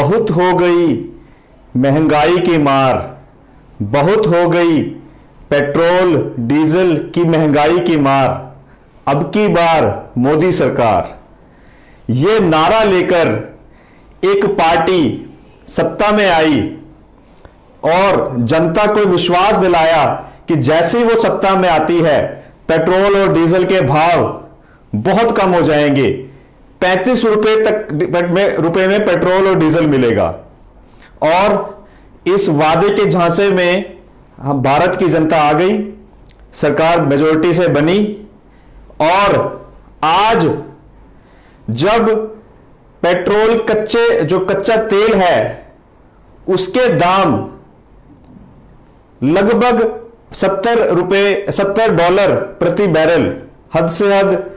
बहुत हो गई महंगाई की मार, बहुत हो गई पेट्रोल डीजल की महंगाई की मार, अब की बार मोदी सरकार। ये नारा लेकर एक पार्टी सत्ता में आई और जनता को विश्वास दिलाया कि जैसे ही वो सत्ता में आती है पेट्रोल और डीजल के भाव बहुत कम हो जाएंगे, 35 रुपए में पेट्रोल और डीजल मिलेगा। और इस वादे के झांसे में हम भारत की जनता आ गई, सरकार मेजोरिटी से बनी और आज जब पेट्रोल जो कच्चा तेल है उसके दाम लगभग $70 प्रति बैरल, हद से हद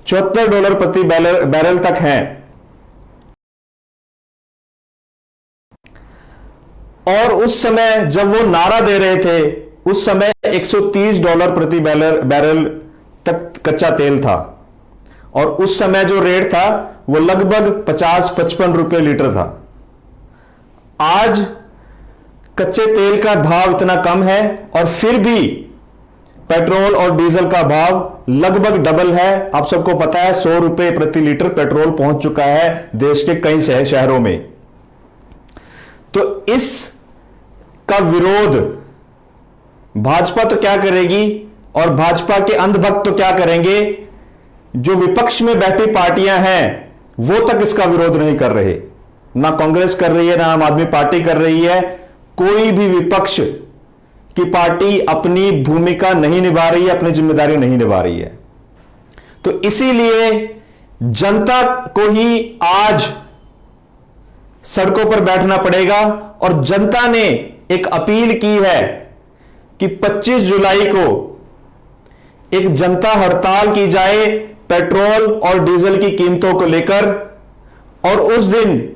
$74 प्रति बैरल तक हैं। और उस समय जब वो नारा दे रहे थे उस समय $130 प्रति बैरल तक कच्चा तेल था और उस समय जो रेट था वो लगभग 50-55 रुपए लीटर था। आज कच्चे तेल का भाव इतना कम है और फिर भी पेट्रोल और डीजल का भाव लगभग डबल है। आप सबको पता है 100 रुपए प्रति लीटर पेट्रोल पहुंच चुका है देश के कई शहरों में। तो इस का विरोध भाजपा तो क्या करेगी और भाजपा के अंधभक्त तो क्या करेंगे, जो विपक्ष में बैठी पार्टियां हैं वो तक इसका विरोध नहीं कर रहे। ना कांग्रेस कर रही है, ना आम आदमी पार्टी कर रही है। कोई भी विपक्ष की पार्टी अपनी भूमिका नहीं निभा रही है, अपनी जिम्मेदारी नहीं निभा रही है। तो इसीलिए जनता को ही आज सड़कों पर बैठना पड़ेगा और जनता ने एक अपील की है कि 25 जुलाई को एक जनता हड़ताल की जाए पेट्रोल और डीजल की कीमतों को लेकर, और उस दिन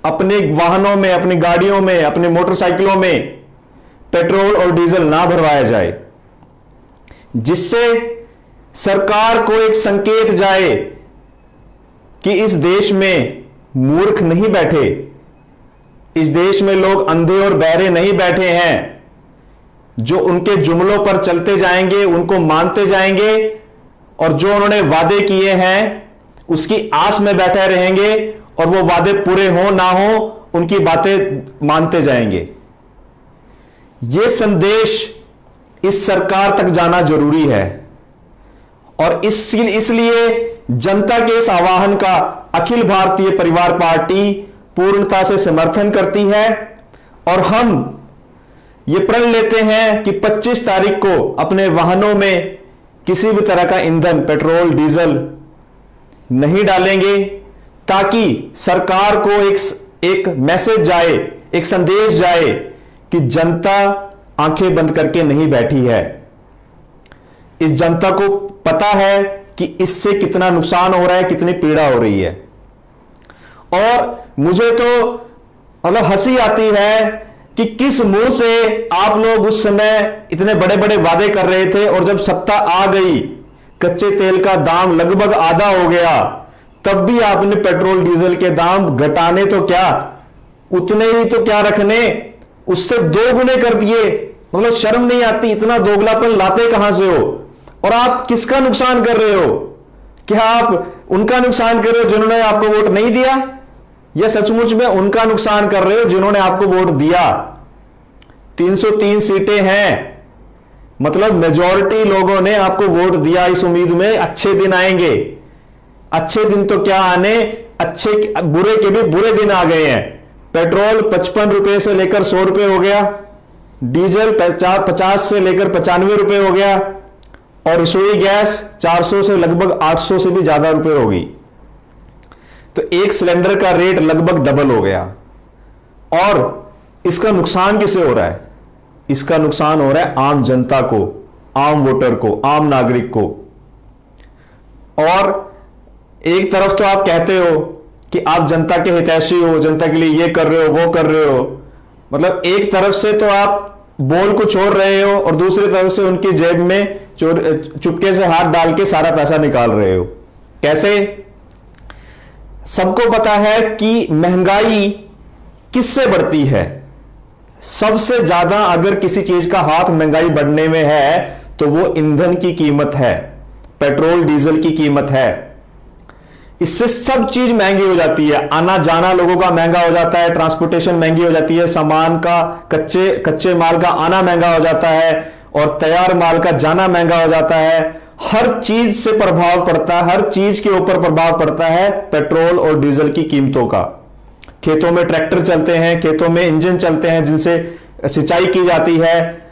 अपने वाहनों में, अपनी गाड़ियों में, अपने मोटरसाइकिलों में पेट्रोल और डीजल ना भरवाया जाए, जिससे सरकार को एक संकेत जाए कि इस देश में मूर्ख नहीं बैठे, इस देश में लोग अंधे और बहरे नहीं बैठे हैं जो उनके जुमलों पर चलते जाएंगे, उनको मानते जाएंगे और जो उन्होंने वादे किए हैं उसकी आस में बैठे रहेंगे और वो वादे पूरे हो ना हो उनकी बातें मानते जाएंगे। ये संदेश इस सरकार तक जाना जरूरी है और इसलिए जनता के इस आह्वान का अखिल भारतीय परिवार पार्टी पूर्णता से समर्थन करती है और हम ये प्रण लेते हैं कि 25 तारीख को अपने वाहनों में किसी भी तरह का ईंधन, पेट्रोल, डीजल नहीं डालेंगे, ताकि सरकार को एक मैसेज जाए, एक संदेश जाए कि जनता आंखें बंद करके नहीं बैठी है। इस जनता को पता है कि इससे कितना नुकसान हो रहा है, कितनी पीड़ा हो रही है। और मुझे तो मतलब हंसी आती है कि किस मुंह से आप लोग उस समय इतने बड़े बड़े वादे कर रहे थे और जब सत्ता आ गई, कच्चे तेल का दाम लगभग आधा हो गया, तब भी आपने पेट्रोल डीजल के दाम घटाने तो क्या, उतने ही तो क्या रखने, उससे 2 गुने कर दिए। मतलब शर्म नहीं आती, इतना दोगलापन लाते कहां से हो? और आप किसका नुकसान कर रहे हो? क्या आप उनका नुकसान कर रहे हो जिन्होंने आपको वोट नहीं दिया, या सचमुच में उनका नुकसान कर रहे हो जिन्होंने आपको वोट दिया? 303 सीटें हैं, मतलब मेजॉरिटी लोगों ने आपको वोट दिया इस उम्मीद में अच्छे दिन आएंगे। अच्छे दिन तो क्या आने, अच्छे बुरे के भी बुरे दिन आ गए हैं। पेट्रोल 55 रुपए से लेकर 100 रुपए हो गया, डीजल 50 से लेकर 95 रुपए हो गया और रसोई गैस 400 से लगभग 800 से भी ज्यादा रुपए हो गई। तो एक सिलेंडर का रेट लगभग डबल हो गया। और इसका नुकसान किसे हो रहा है? इसका नुकसान हो रहा है आम जनता को, आम वोटर को, आम नागरिक को। और एक तरफ तो आप कहते हो कि आप जनता के हितैषी हो, जनता के लिए ये कर रहे हो, वो कर रहे हो, मतलब एक तरफ से तो आप बॉल को छोड़ रहे हो और दूसरी तरफ से उनकी जेब में चुपके से हाथ डाल के सारा पैसा निकाल रहे हो। कैसे? सबको पता है कि महंगाई किससे बढ़ती है? सबसे ज्यादा अगर किसी चीज का हाथ महंगाई बढ़ने में है तो वो ईंधन की कीमत है, पेट्रोल डीजल की कीमत है। इससे सब चीज महंगी हो जाती है। आना जाना लोगों का महंगा हो जाता है, ट्रांसपोर्टेशन महंगी हो जाती है, सामान का कच्चे माल का आना महंगा हो जाता है और तैयार माल का जाना महंगा हो जाता है। हर चीज से प्रभाव पड़ता है, हर चीज के ऊपर प्रभाव पड़ता है पेट्रोल और डीजल की कीमतों का। खेतों में ट्रैक्टर चलते हैं, खेतों में इंजन चलते हैं जिनसे सिंचाई की जाती है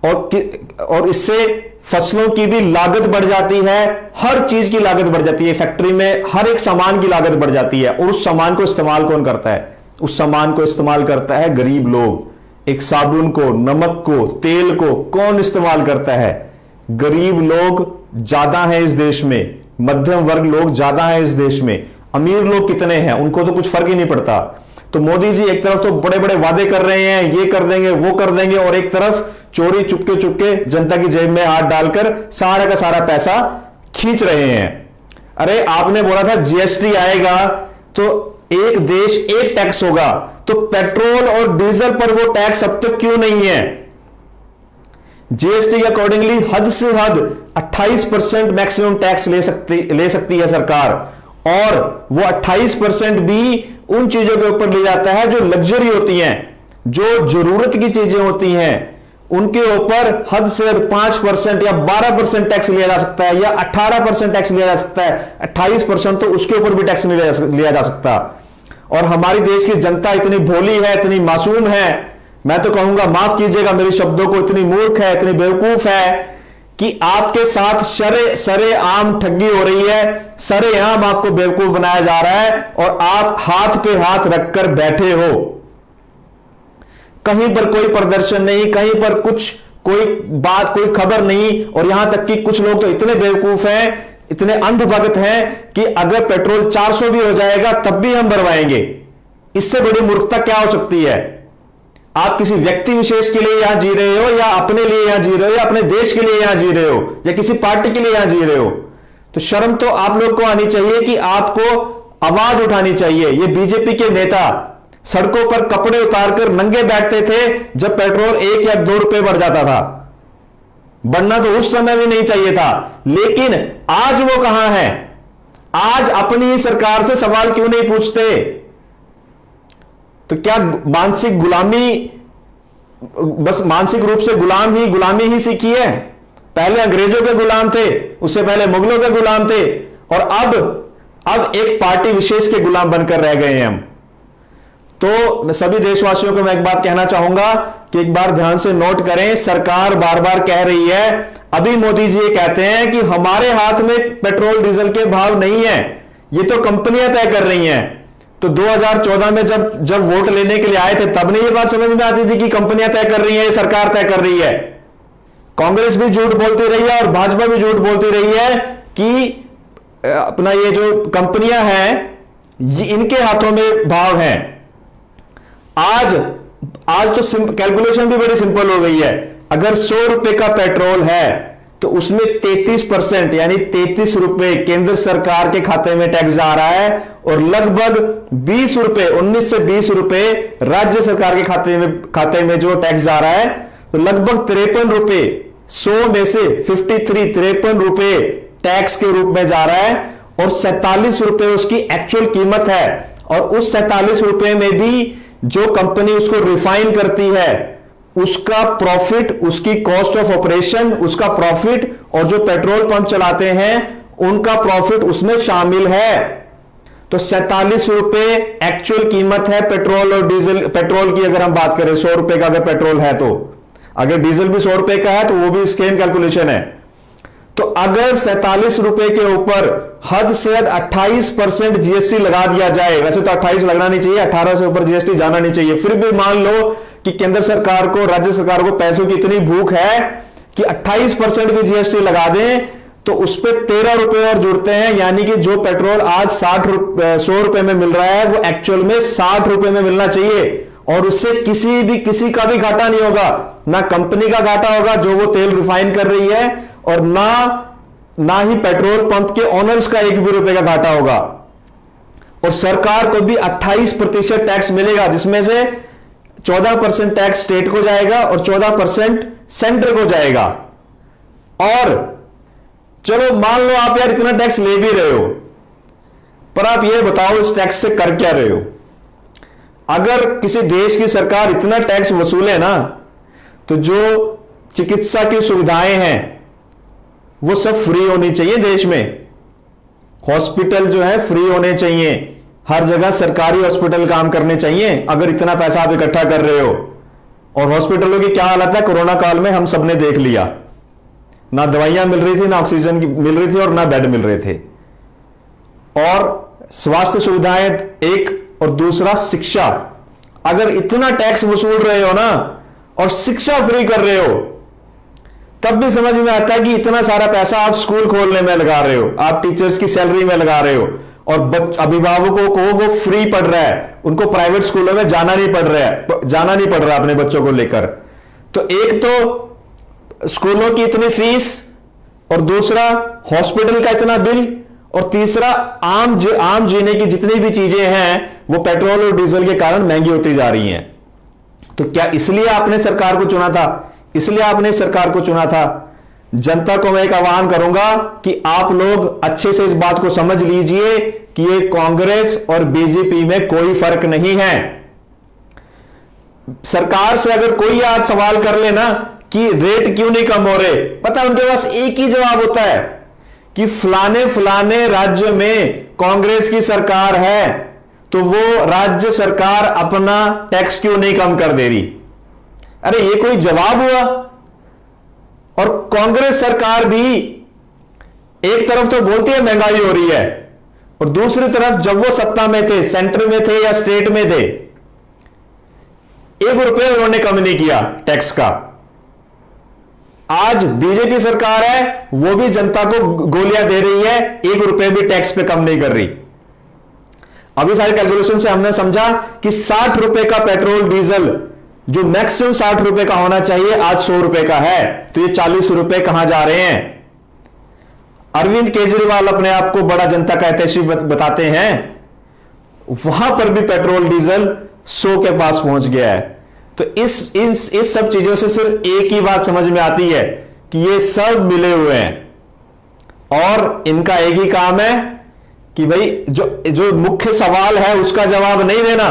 और इससे फसलों की भी लागत बढ़ जाती है, हर चीज की लागत बढ़ जाती है। फैक्ट्री में हर एक सामान की लागत बढ़ जाती है और उस सामान को इस्तेमाल कौन करता है? उस सामान को इस्तेमाल करता है गरीब लोग। एक साबुन को, नमक को, तेल को कौन इस्तेमाल करता है? गरीब लोग ज्यादा हैं इस देश में, मध्यम वर्ग लोग ज्यादा हैं इस देश में। अमीर लोग कितने हैं उनको तो कुछ फर्क ही नहीं पड़ता। तो मोदी जी एक तरफ तो बड़े बड़े वादे कर रहे हैं, ये कर देंगे वो कर देंगे, और एक तरफ चोरी चुपके चुपके जनता की जेब में हाथ डालकर सारा का सारा पैसा खींच रहे हैं। अरे आपने बोला था जीएसटी आएगा तो एक देश एक टैक्स होगा, तो पेट्रोल और डीजल पर वो टैक्स अब तक क्यों नहीं है? जीएसटी के अकॉर्डिंगली हद से हद 28% मैक्सिमम टैक्स ले सकती है सरकार, और वो 28% भी उन चीजों के ऊपर ले जाता है जो लग्जरी होती हैं, जो जरूरत की चीजें होती हैं। उनके ऊपर हद से हद 5% या 12% टैक्स लिया जा सकता है, या 18% टैक्स लिया जा सकता है। 28% तो उसके ऊपर भी टैक्स नहीं लिया जा सकता। और हमारी देश की जनता इतनी भोली है, इतनी मासूम है, मैं तो कहूंगा, माफ कीजिएगा मेरे शब्दों को, इतनी मूर्ख है, इतनी बेवकूफ है कि आपके साथ सरे आम ठगी हो रही है। सरेआम आपको बेवकूफ बनाया जा रहा है और आप हाथ पे हाथ रखकर बैठे हो। कहीं पर कोई प्रदर्शन नहीं, कहीं पर कोई बात, कोई खबर नहीं। और यहां तक कि कुछ लोग तो इतने बेवकूफ हैं, इतने अंधभक्त हैं कि अगर पेट्रोल 400 भी हो जाएगा तब भी हम भरवाएंगे। इससे बड़ी मूर्खता क्या हो सकती है? आप किसी व्यक्ति विशेष के लिए यहां जी रहे हो, या अपने लिए यहां जी रहे हो, या अपने देश के लिए यहां जी रहे हो, या किसी पार्टी के लिए यहां जी रहे हो, तो शर्म तो आप लोग को आनी चाहिए कि आपको आवाज उठानी चाहिए। ये बीजेपी के नेता सड़कों पर कपड़े उतारकर नंगे बैठते थे जब पेट्रोल 1 या 2 रुपए बढ़ जाता था। बढ़ना तो उस समय भी नहीं चाहिए था, लेकिन आज वो कहां है? आज अपनी ही सरकार से सवाल क्यों नहीं पूछते? तो क्या मानसिक गुलामी, बस मानसिक रूप से गुलामी ही सीखी है? पहले अंग्रेजों के गुलाम थे, उससे पहले मुगलों के गुलाम थे, और अब एक पार्टी विशेष के गुलाम बनकर रह गए हैं हम। तो मैं सभी देशवासियों को मैं एक बात कहना चाहूंगा कि एक बार ध्यान से नोट करें, सरकार बार बार कह रही है, अभी मोदी जी ये कहते हैं कि हमारे हाथ में पेट्रोल डीजल के भाव नहीं है, ये तो कंपनियां तय कर रही हैं। तो 2014 में जब वोट लेने के लिए आए थे तब नहीं ये बात समझ में आती थी कि कंपनियां तय कर रही है, ये सरकार तय कर रही है। कांग्रेस भी झूठ बोलती रही है और भाजपा भी झूठ बोलती रही है कि अपना ये जो कंपनियां हैं इनके हाथों में भाव हैं। आज तो कैलकुलेशन भी बड़ी सिंपल हो गई है। अगर 100 रुपए का पेट्रोल है तो उसमें 33% यानी 33 रुपए केंद्र सरकार के खाते में टैक्स जा रहा है, और लगभग 20 रुपए, 19 से 20 रुपए राज्य सरकार के खाते में जो टैक्स जा रहा है, तो लगभग 53 रुपए, 100 में से 53 रुपए टैक्स के रूप में जा रहा है, और 47 रुपए उसकी एक्चुअल कीमत है। और उस 47 रुपए में भी जो कंपनी उसको रिफाइन करती है उसका प्रॉफिट, उसकी कॉस्ट ऑफ ऑपरेशन, उसका प्रॉफिट, और जो पेट्रोल पंप चलाते हैं उनका प्रॉफिट उसमें शामिल है। तो 47 रुपए एक्चुअल कीमत है पेट्रोल और डीजल। पेट्रोल की अगर हम बात करें 100 रुपए का अगर पेट्रोल है, तो अगर डीजल भी 100 रुपए का है तो वो भी सेम कैलकुलेशन है। तो अगर 47 रुपए के ऊपर हद से हद 28% जीएसटी लगा दिया जाए, वैसे तो 28 लगना नहीं चाहिए, 18 से ऊपर जीएसटी जाना नहीं चाहिए, फिर भी मान लो कि केंद्र सरकार को, राज्य सरकार को पैसों की इतनी भूख है कि 28% भी जीएसटी लगा दें, तो उस पर 13 रुपए और जुड़ते हैं। यानी कि जो पेट्रोल आज 100 रुपए में मिल रहा है वो एक्चुअल में 60 रुपए में मिलना चाहिए, और उससे किसी का भी घाटा नहीं होगा। ना कंपनी का घाटा होगा जो वो तेल रिफाइन कर रही है, और ना ही पेट्रोल पंप के ओनर्स का 1 भी रुपए का घाटा होगा। और सरकार को भी 28% टैक्स मिलेगा, जिसमें से 14% टैक्स स्टेट को जाएगा और 14% सेंटर को जाएगा। और चलो मान लो आप यार इतना टैक्स ले भी रहे हो, पर आप ये बताओ इस टैक्स से कर क्या रहे हो? अगर किसी देश की सरकार इतना टैक्स वसूले ना, तो जो चिकित्सा की सुविधाएं हैं वो सब फ्री होनी चाहिए देश में। हॉस्पिटल जो है फ्री होने चाहिए, हर जगह सरकारी हॉस्पिटल काम करने चाहिए अगर इतना पैसा आप इकट्ठा कर रहे हो। और हॉस्पिटलों की क्या हालत है कोरोना काल में हम सबने देख लिया, ना दवाइयां मिल रही थी, ना ऑक्सीजन की मिल रही थी और ना बेड मिल रहे थे। और स्वास्थ्य सुविधाएं एक, और दूसरा शिक्षा। अगर इतना टैक्स वसूल रहे हो ना और शिक्षा फ्री कर रहे हो, तब भी समझ में आता है कि इतना सारा पैसा आप स्कूल खोलने में लगा रहे हो, आप टीचर्स की सैलरी में लगा रहे हो, और अभिभावकों को वो फ्री पढ़ रहा है, उनको प्राइवेट स्कूलों में जाना नहीं पड़ रहा अपने बच्चों को लेकर। तो एक तो स्कूलों की इतनी फीस, और दूसरा हॉस्पिटल का इतना बिल, और तीसरा आम जीने की जितनी भी चीजें हैं वो पेट्रोल और डीजल के कारण महंगी होती जा रही हैं। तो क्या इसलिए आपने सरकार को चुना था? इसलिए आपने सरकार को चुना था। जनता को मैं एक आह्वान करूंगा कि आप लोग अच्छे से इस बात को समझ लीजिए कि ये कांग्रेस और बीजेपी में कोई फर्क नहीं है। सरकार से अगर कोई आज सवाल कर लेना कि रेट क्यों नहीं कम हो रहे, पता उनके पास एक ही जवाब होता है कि फलाने राज्य में कांग्रेस की सरकार है, तो वो राज्य सरकार अपना टैक्स क्यों नहीं कम कर दे रही। अरे ये कोई जवाब हुआ? और कांग्रेस सरकार भी एक तरफ तो बोलती है महंगाई हो रही है, और दूसरी तरफ जब वो सत्ता में थे, सेंटर में थे या स्टेट में थे, 1 रुपए उन्होंने कम नहीं किया टैक्स का। आज बीजेपी सरकार है, वो भी जनता को गोलियां दे रही है, 1 रुपए भी टैक्स पे कम नहीं कर रही। अभी सारे कैलकुलेशन से हमने समझा कि 60 रुपए का पेट्रोल डीजल जो मैक्सिमम 60 रुपए का होना चाहिए आज 100 रुपए का है, तो ये 40 रुपए कहां जा रहे हैं? अरविंद केजरीवाल अपने आप को बड़ा जनता का हितैषी बताते हैं, वहां पर भी पेट्रोल डीजल 100 के पास पहुंच गया है। तो इस सब चीजों से सिर्फ एक ही बात समझ में आती है कि ये सब मिले हुए हैं और इनका एक ही काम है कि भाई जो मुख्य सवाल है उसका जवाब नहीं देना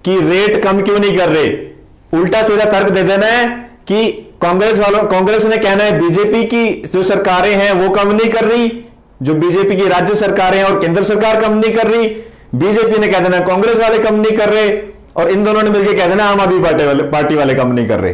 कि रेट कम क्यों नहीं कर रहे, उल्टा सीधा तर्क दे देना है कि कांग्रेस ने कहना है बीजेपी की जो सरकारें हैं वो कम नहीं कर रही, जो बीजेपी की राज्य सरकारें हैं और केंद्र सरकार कम नहीं कर रही, बीजेपी ने कह देना कांग्रेस वाले कम नहीं कर रहे, और इन दोनों ने मिलकर कह देना आम आदमी पार्टी वाले कम नहीं कर रहे।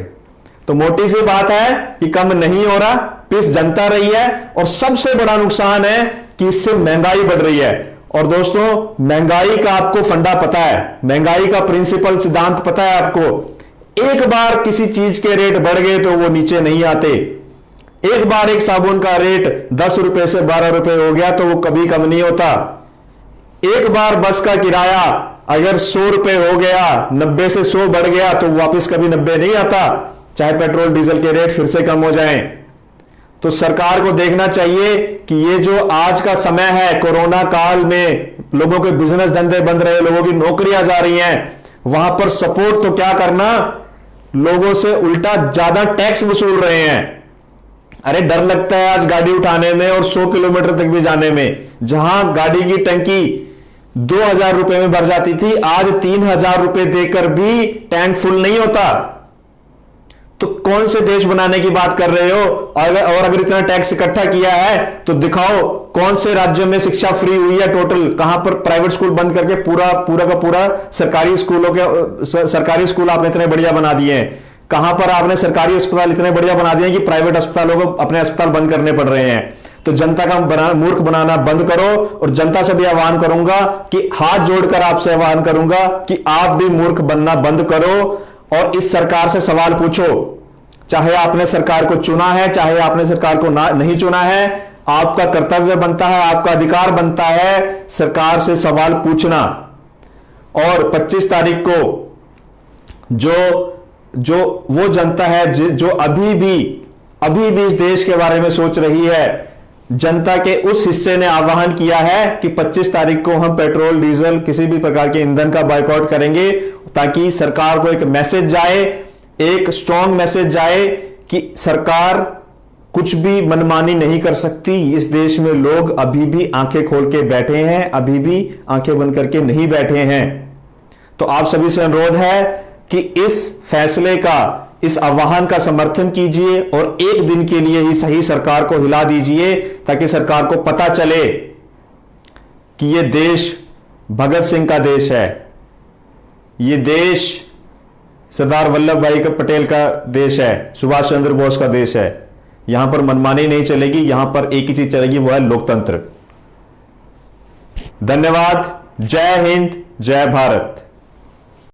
तो मोटी सी बात है कि कम नहीं हो रहा, पिस जनता रही है, और सबसे बड़ा नुकसान है कि इससे महंगाई बढ़ रही है। और दोस्तों महंगाई का आपको फंडा पता है, महंगाई का प्रिंसिपल सिद्धांत पता है आपको। एक बार किसी चीज के रेट बढ़ गए तो वो नीचे नहीं आते। एक बार एक साबुन का रेट 10 रुपए से 12 रुपए हो गया तो वो कभी कम नहीं होता। एक बार बस का किराया अगर 100 रुपए हो गया, 90 से 100 बढ़ गया तो वापस कभी 90 नहीं आता, चाहे पेट्रोल डीजल के रेट फिर से कम हो जाएं। तो सरकार को देखना चाहिए कि ये जो आज का समय है, कोरोना काल में लोगों के बिजनेस धंधे बंद रहे, लोगों की नौकरियां जा रही हैं, वहां पर सपोर्ट तो क्या करना, लोगों से उल्टा ज्यादा टैक्स वसूल रहे हैं। अरे डर लगता है आज गाड़ी उठाने में और 100 किलोमीटर तक भी जाने में। जहां गाड़ी की टंकी 2000 रुपए में भर जाती थी, आज 3000 रुपए देकर भी टैंक फुल नहीं होता। तो कौन से देश बनाने की बात कर रहे हो? और अगर इतना टैक्स इकट्ठा किया है तो दिखाओ कौन से राज्यों में शिक्षा फ्री हुई है टोटल, कहां पर प्राइवेट स्कूल बंद करके पूरा का पूरा सरकारी स्कूल आपने इतने बढ़िया बना दिए हैं, कहां पर आपने सरकारी अस्पताल इतने बढ़िया बना दिए कि प्राइवेट अस्पतालों को अपने अस्पताल बंद करने पड़ रहे हैं। तो जनता का मूर्ख बनाना बंद करो, और जनता से भी आह्वान करूंगा कि हाथ जोड़कर आपसे आह्वान करूंगा कि आप भी मूर्ख बनना बंद करो और इस सरकार से सवाल पूछो। चाहे आपने सरकार को चुना है, चाहे आपने सरकार को नहीं चुना है, आपका कर्तव्य बनता है, आपका अधिकार बनता है सरकार से सवाल पूछना। और 25 तारीख को जो वो जनता है जो अभी भी इस देश के बारे में सोच रही है, जनता के उस हिस्से ने आह्वान किया है कि 25 तारीख को हम पेट्रोल डीजल किसी भी प्रकार के ईंधन का बॉयकॉट करेंगे, ताकि सरकार को एक मैसेज जाए, एक स्ट्रांग मैसेज जाए कि सरकार कुछ भी मनमानी नहीं कर सकती। इस देश में लोग अभी भी आंखें खोल के बैठे हैं, अभी भी आंखें बंद करके नहीं बैठे हैं। तो आप सभी से अनुरोध है कि इस फैसले का, इस आह्वान का समर्थन कीजिए और एक दिन के लिए ही सही सरकार को हिला दीजिए, ताकि सरकार को पता चले कि यह देश भगत सिंह का देश है, यह देश सरदार वल्लभ भाई पटेल का देश है, सुभाष चंद्र बोस का देश है। यहां पर मनमानी नहीं चलेगी, यहां पर एक ही चीज चलेगी, वो है लोकतंत्र। धन्यवाद। जय हिंद, जय भारत।